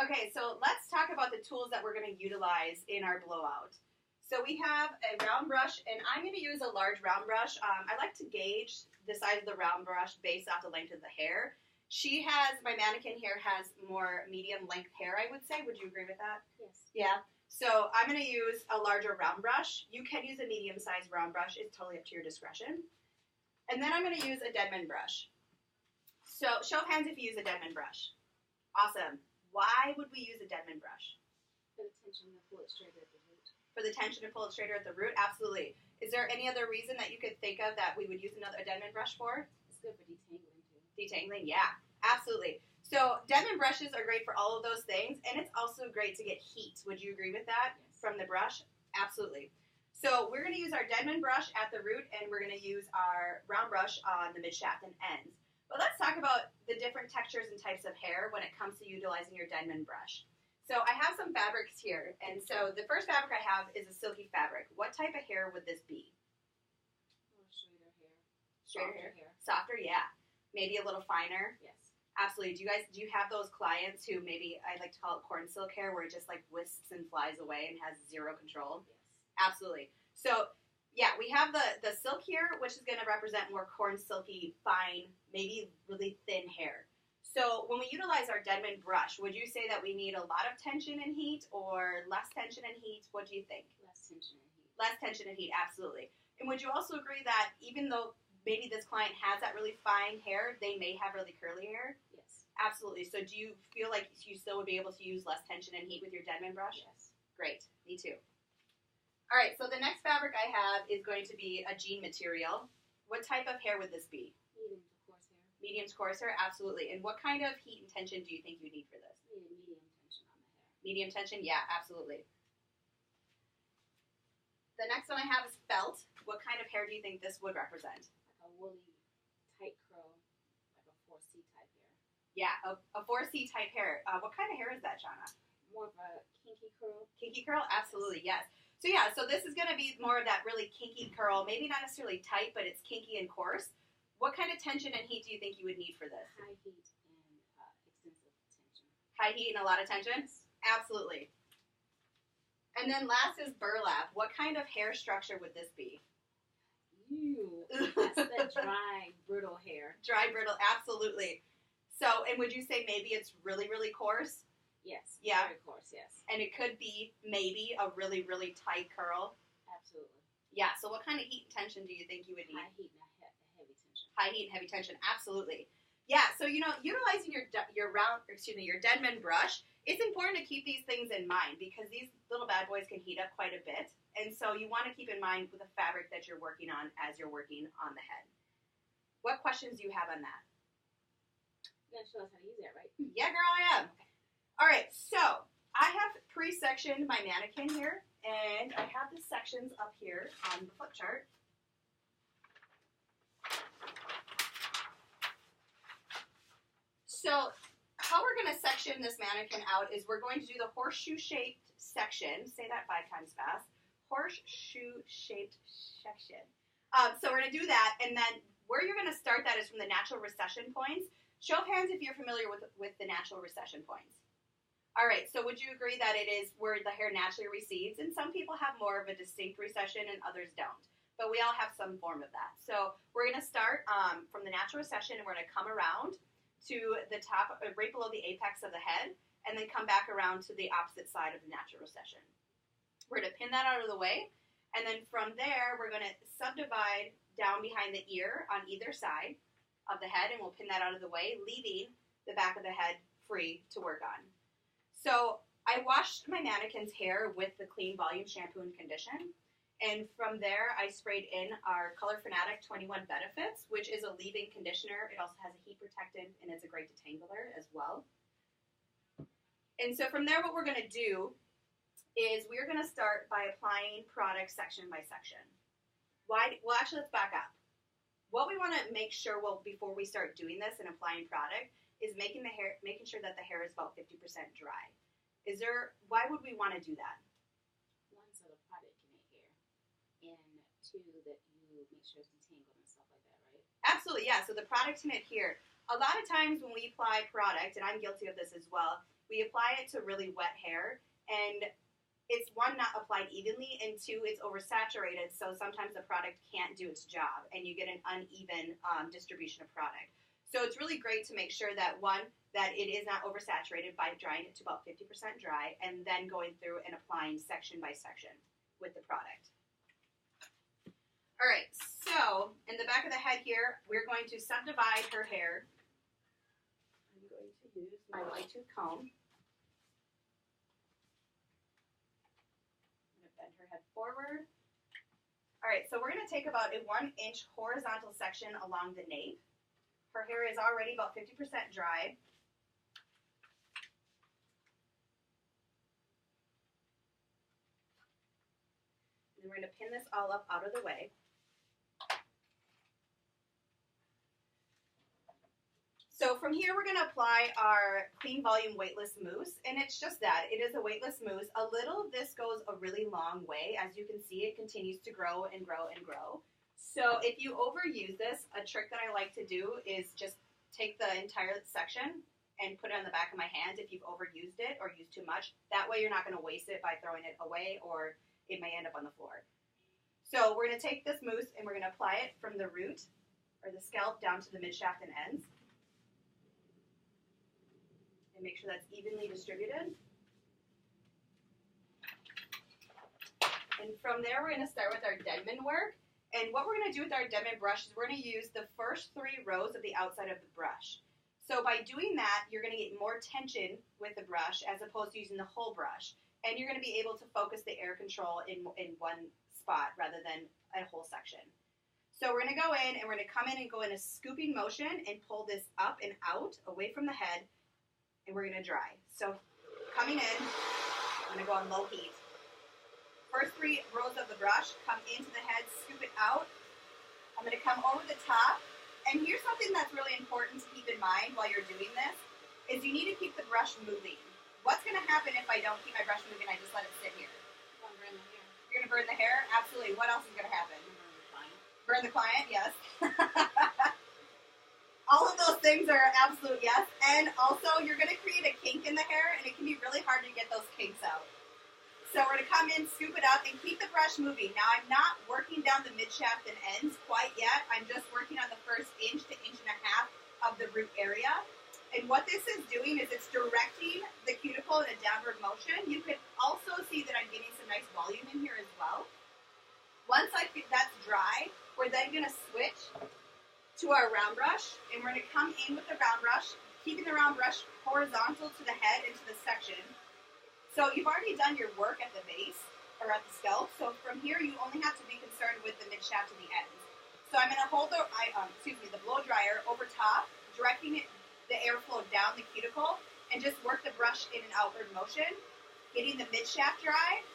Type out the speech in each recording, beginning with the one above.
Okay, so let's talk about the tools that we're going to utilize in our blowout. So we have a round brush, and I'm going to use a large round brush. I like to gauge the size of the round brush based off the length of the hair. My mannequin here has more medium length hair, I would say. Would you agree with that? Yes. Yeah. So I'm going to use a larger round brush. You can use a medium-sized round brush. It's totally up to your discretion. And then I'm going to use a Denman brush. So show of hands if you use a Denman brush. Awesome. Why would we use a Denman brush? For the tension to pull it straighter at the root. For the tension to pull it straighter at the root? Absolutely. Is there any other reason that you could think of that we would use a Denman brush for? It's good for detangling too. Detangling? Yeah, absolutely. So Denman brushes are great for all of those things, and it's also great to get heat. Would you agree with that? Yes. From the brush? Absolutely. So we're going to use our Denman brush at the root, and we're going to use our round brush on the mid-shaft and ends. But let's talk about the different textures and types of hair when it comes to utilizing your Denman brush. So I have some fabrics here, and so the first fabric I have is a silky fabric. What type of hair would this be? Straighter hair. Straighter hair. Softer, yeah. Maybe a little finer. Yes. Absolutely. Do you have those clients who maybe I like to call it corn silk hair, where it just like wisps and flies away and has zero control? Yes. Absolutely. So yeah, we have the silk here, which is going to represent more corn silky, fine, maybe really thin hair. So when we utilize our Denman brush, would you say that we need a lot of tension and heat or less tension and heat? What do you think? Less tension and heat. Less tension and heat, absolutely. And would you also agree that even though maybe this client has that really fine hair, they may have really curly hair? Yes. Absolutely. So do you feel like you still would be able to use less tension and heat with your Denman brush? Yes. Great. Me too. All right, so the next fabric I have is going to be a jean material. What type of hair would this be? Medium to coarse hair. Medium to coarse hair? Absolutely. And what kind of heat and tension do you think you need for this? Need a medium tension on the hair. Medium tension? Yeah, absolutely. The next one I have is felt. What kind of hair do you think this would represent? Like a woolly, tight curl, like a 4C type hair. Yeah, a 4C type hair. What kind of hair is that, Shauna? More of a kinky curl. Kinky curl? Absolutely, yes. So yeah, so this is going to be more of that really kinky curl, maybe not necessarily tight, but it's kinky and coarse. What kind of tension and heat do you think you would need for this? High heat and extensive tension. High heat and a lot of tension? Absolutely. And then last is burlap. What kind of hair structure would this be? That's the dry, brittle hair. Dry, brittle, absolutely. So, and would you say maybe it's really, really coarse? Yes. Yeah. Very coarse, yes. And it could be maybe a really, really tight curl? Absolutely. Yeah, so what kind of heat and tension do you think you would need? High heat and heavy tension. High heat and heavy tension, absolutely. Yeah, so utilizing your Denman brush, it's important to keep these things in mind because these little bad boys can heat up quite a bit, and so you want to keep in mind with the fabric that you're working on as you're working on the head. What questions do you have on that? You're gonna show us how to use that, right? Yeah, girl, I am. Okay. All right, so I have pre-sectioned my mannequin here, and I have the sections up here on the flip chart. So how we're going to section this mannequin out is we're going to do the horseshoe-shaped section. Say that 5 times fast. Horseshoe-shaped section. So we're going to do that, and then where you're going to start that is from the natural recession points. Show of hands if you're familiar with the natural recession points. All right, so would you agree that it is where the hair naturally recedes? And some people have more of a distinct recession and others don't. But we all have some form of that. So we're going to start from the natural recession, and we're going to come around to the top, right below the apex of the head, and then come back around to the opposite side of the natural recession. We're going to pin that out of the way, and then from there, we're going to subdivide down behind the ear on either side of the head, and we'll pin that out of the way, leaving the back of the head free to work on. So I washed my mannequin's hair with the Clean Volume Shampoo and Condition. And from there, I sprayed in our Color Fanatic 21 Benefits, which is a leave-in conditioner. It also has a heat protectant, and it's a great detangler as well. And so from there, what we're going to do is we're going to start by applying product section by section. Well, actually, let's back up. What we want to make sure, before we start doing this and applying product, is making sure that the hair is about 50% dry. Why would we want to do that? One, so the product can make hair, and two, that you make sure it's detangled and stuff like that, right? Absolutely, yeah. So the product can adhere. A lot of times when we apply product, and I'm guilty of this as well, we apply it to really wet hair, and it's one, not applied evenly, and two, it's oversaturated, so sometimes the product can't do its job, and you get an uneven distribution of product. So it's really great to make sure that, one, that it is not oversaturated by drying it to about 50% dry, and then going through and applying section by section with the product. All right, so in the back of the head here, we're going to subdivide her hair. I'm going to use my wide tooth comb. I'm going to bend her head forward. All right, so we're going to take about a 1-inch horizontal section along the nape. Her hair is already about 50% dry. And we're going to pin this all up out of the way. So from here, we're going to apply our Clean Volume Weightless Mousse, and it's just that. It is a weightless mousse. A little of this goes a really long way. As you can see, it continues to grow and grow and grow. So if you overuse this, a trick that I like to do is just take the entire section and put it on the back of my hand if you've overused it or used too much. That way you're not going to waste it by throwing it away, or it may end up on the floor. So we're going to take this mousse and we're going to apply it from the root or the scalp down to the mid-shaft and ends. And make sure that's evenly distributed. And from there, we're going to start with our Denman work. And what we're going to do with our Denman brush is we're going to use the first 3 rows of the outside of the brush. So by doing that, you're going to get more tension with the brush as opposed to using the whole brush. And you're going to be able to focus the air control in one spot rather than a whole section. So we're going to go in and we're going to come in and go in a scooping motion and pull this up and out away from the head. And we're going to dry. So coming in, I'm going to go on low heat. First 3 rows of the brush, come into the head, scoop it out. I'm going to come over the top. And here's something that's really important to keep in mind while you're doing this, is you need to keep the brush moving. What's going to happen if I don't keep my brush moving, I just let it sit here? I'm going to burn the hair. You're going to burn the hair? Absolutely. What else is going to happen? Burn the client. Burn the client? Yes. All of those things are absolute yes. And also, you're going to create a kink in the hair, and it can be really hard to get those kinks out. So we're going to come in, scoop it up, and keep the brush moving. Now, I'm not working down the mid-shaft and ends quite yet. I'm just working on the first inch to inch and a half of the root area. And what this is doing is it's directing the cuticle in a downward motion. You can also see that I'm getting some nice volume in here as well. Once that's dry, we're then going to switch to our round brush, and we're going to come in with the round brush, keeping the round brush horizontal to the head and to the section. So you've already done your work at the base, or at the scalp, so from here you only have to be concerned with the mid-shaft to the ends. So I'm going to hold the blow dryer over top, directing the airflow down the cuticle, and just work the brush in an outward motion, getting the mid-shaft dry,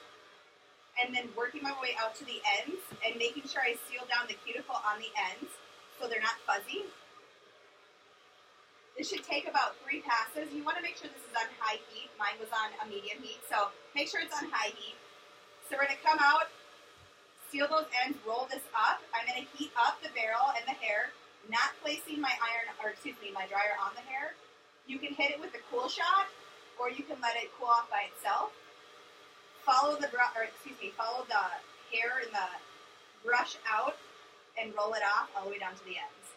and then working my way out to the ends, and making sure I seal down the cuticle on the ends, so they're not fuzzy. This should take about 3 passes. You want to make sure this is on high heat. Mine was on a medium heat, so make sure it's on high heat. So we're going to come out, seal those ends, roll this up. I'm going to heat up the barrel and the hair, not placing my my dryer on the hair. You can hit it with a cool shot, or you can let it cool off by itself. Follow the hair and the brush out, and roll it off all the way down to the ends.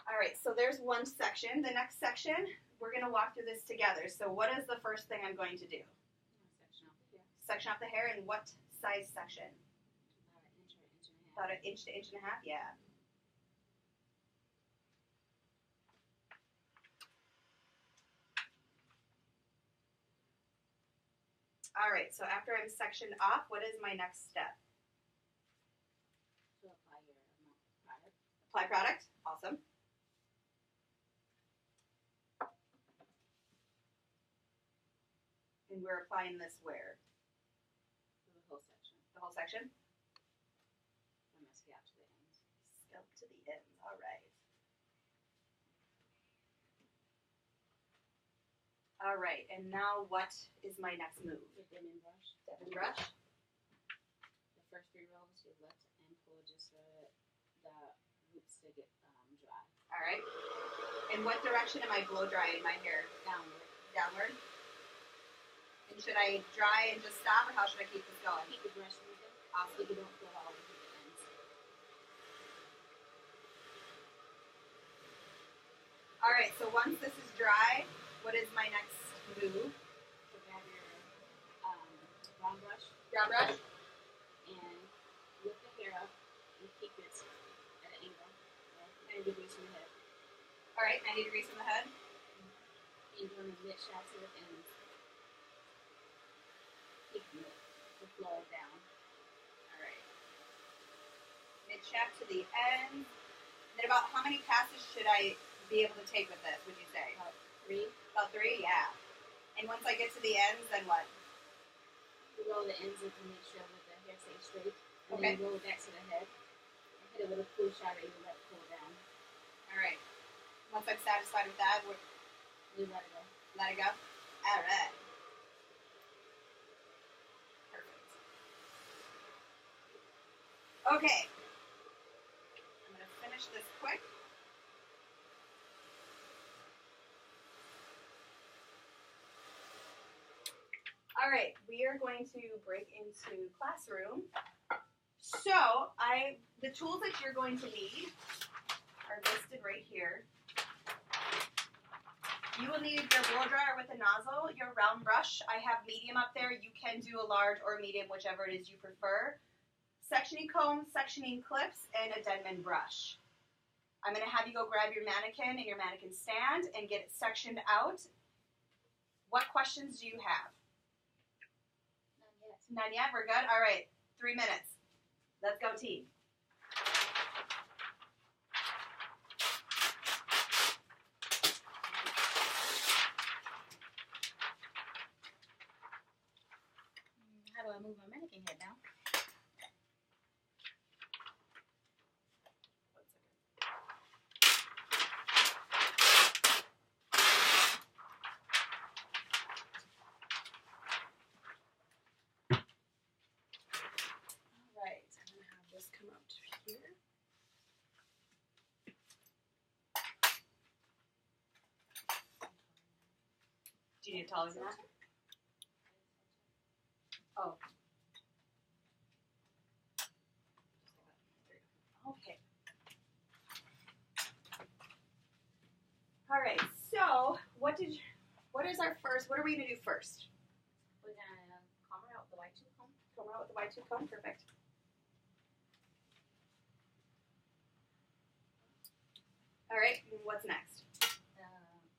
All right, so there's one section. The next section, we're going to walk through this together. So what is the first thing I'm going to do? Section off the hair. Section off the hair, and what size section? About an inch or inch and a half. About 1 inch to 1.5 inches, yeah. All right, so after I'm sectioned off, what is my next step? To apply your product. Apply product? Awesome. And we're applying this where? The whole section. The whole section? From the scalp to the ends. Scalp to the ends, all right. All right, and now what is my next move? The Denman brush. Denman brush. The first 3 rows, you lift and pull just so the roots to get dry. All right. In what direction am I blow drying my hair? Downward. Downward? And should I dry and just stop, or how should I keep this going? Keep the brush moving. Awesome. So you don't blow all over the ends. Alright, so once this is dry, what is my next move? So grab your round brush. Round brush? And lift the hair up and keep it at an angle. 90 degrees from the head. Alright, 90 degrees from the head. And you're going to mid shaft to the ends. Keeping the flow down. Alright. Mid shaft to the end. And then about how many passes should I be able to take with this, would you say? About 3. About 3? Yeah. And once I get to the ends, then what? You roll the ends in to make sure that the hair stays straight. And Okay. then you roll it back to the head. And hit it with a cool shower, you let it cool down. Alright. Once I'm satisfied with that, You let it go. let it go. Alright. Perfect. Okay. I'm going to finish this quick. Alright, we are going to break into classroom. So, the tools that you're going to need are listed right here. You will need your blow dryer with a nozzle, your round brush. I have medium up there. You can do a large or medium, whichever it is you prefer. Sectioning comb, sectioning clips, and a Denman brush. I'm going to have you go grab your mannequin and your mannequin stand and get it sectioned out. What questions do you have? None yet. None yet? We're good? All right. 3 minutes. Let's go, team. How do I move my mannequin head down? All right. I'm going to have this come up to here. Do you need it taller than that? Oh. Okay. All right. So, what are we going to do first? We're going to comb her out with the white tooth comb. Comb out with the white tooth comb. Perfect. All right. What's next?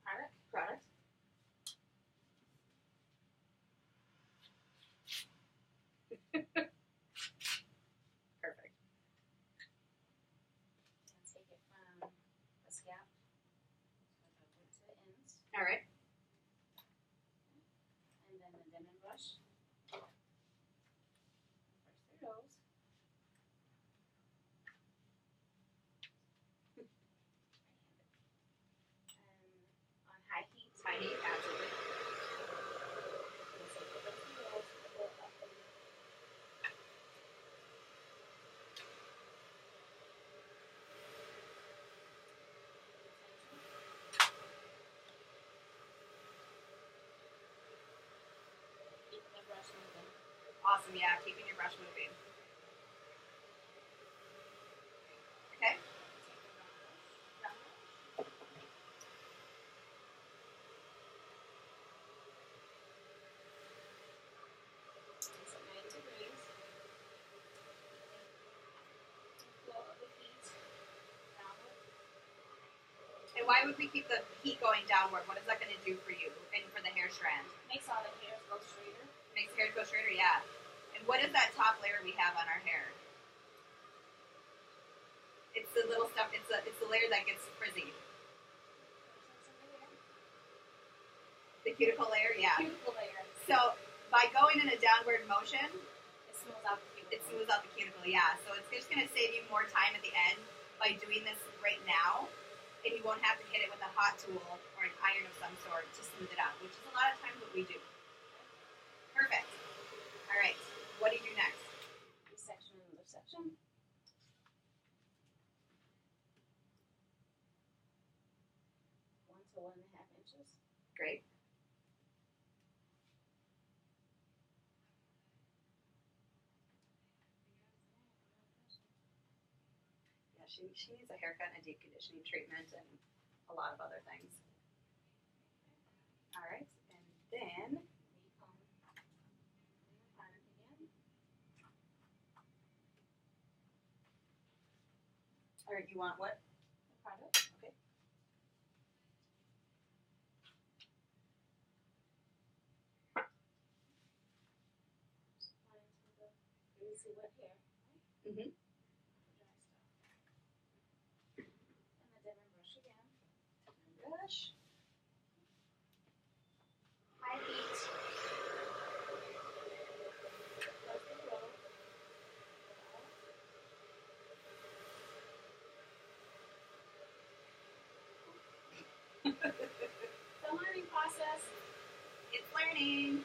Product. Product. Perfect. And take it from the scalp to the ends. All right. And then the Denman brush. First through those. And on high heat. High heat, absolutely. Keep the brush moving. Awesome. Yeah, keeping your brush moving. Okay. It's at 90 degrees. Flow of the heat downward. And why would we keep the heat going downward? What is that going to do for you and for the hair strand? Makes all the hairs go straighter. Makes the hair go straighter, yeah. And what is that top layer we have on our hair? It's the little stuff. It's the layer that gets frizzy. The cuticle layer, yeah. Cuticle layer. So by going in a downward motion, It smooths out the cuticle. it smooths out the cuticle, yeah. So it's just going to save you more time at the end by doing this right now, and you won't have to hit it with a hot tool or an iron of some sort to smooth it out, which is a lot of times what we do. Perfect. All right. What do you do next? This section and this section. 1.5 inches. Great. Yeah, she needs a haircut and a deep conditioning treatment and a lot of other things. All right, and then all right, you want what? The product. Okay. Greasy wet hair. Mhm. Dry stuff. And the Devon brush again. Brush. High heat. Close the roll. The learning process. It's learning.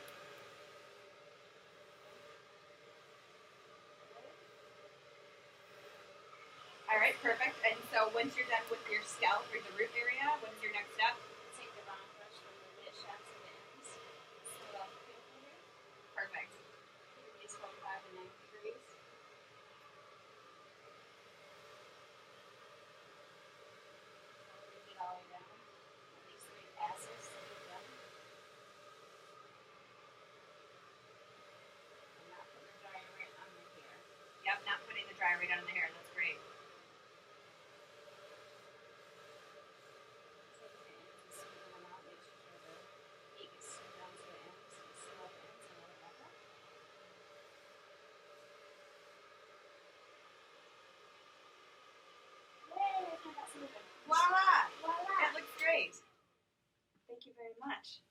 All right, perfect. And so once you're done with your scalp or the root area, what is your next step? Take the round brush from the mid shafts to the ends. Seal off the cuticle here. Perfect. Release 45 to 90 degrees. Get all the way down. At least 3 passes to get done. I'm not putting the dryer right on the hair. Yep, not putting the dry right on the hair. That's great. Take the ends and smooth them out. Make sure the heat gets smoothed down to the ends. Seal off the ends and let it back up. Yay! I got smoothing. Voila! Voila! That looks great. Thank you very much.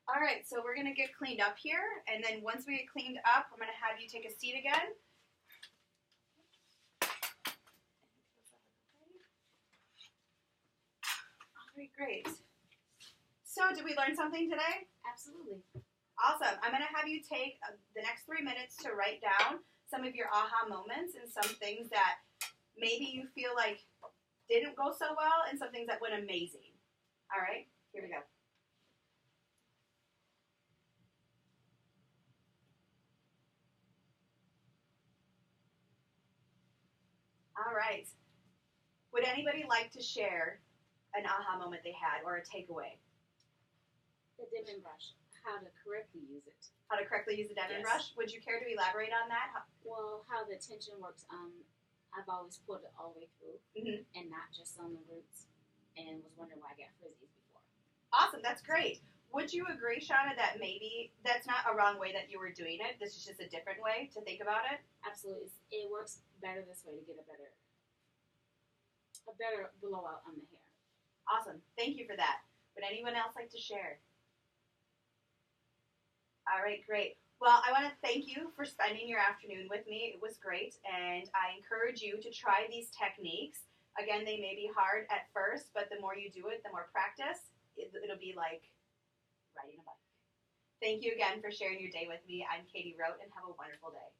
All right, so we're going to get cleaned up here, and then once we get cleaned up, I'm going to have you take a seat again. All right, great. So, did we learn something today? Absolutely. Awesome. I'm going to have you take the next 3 minutes to write down some of your aha moments and some things that maybe you feel like didn't go so well and some things that went amazing. All right, here we go. All right. Would anybody like to share an aha moment they had or a takeaway? The Devon brush. How to correctly use it. How to correctly use the Devon Yes. brush? Would you care to elaborate on that? Well, how the tension works. I've always pulled it all the way through Mhm. and not just on the roots, and was wondering why I got frizzies before. Awesome, that's great. Would you agree, Shauna, that maybe that's not a wrong way that you were doing it? This is just a different way to think about it? Absolutely, it works better this way to get a better blowout on the hair. Awesome. Thank you for that. Would anyone else like to share? All right, great. Well, I want to thank you for spending your afternoon with me. It was great, and I encourage you to try these techniques. Again, they may be hard at first, but the more you do it, the more practice, it'll be like riding a bike. Thank you again for sharing your day with me. I'm Katie Rote, and have a wonderful day.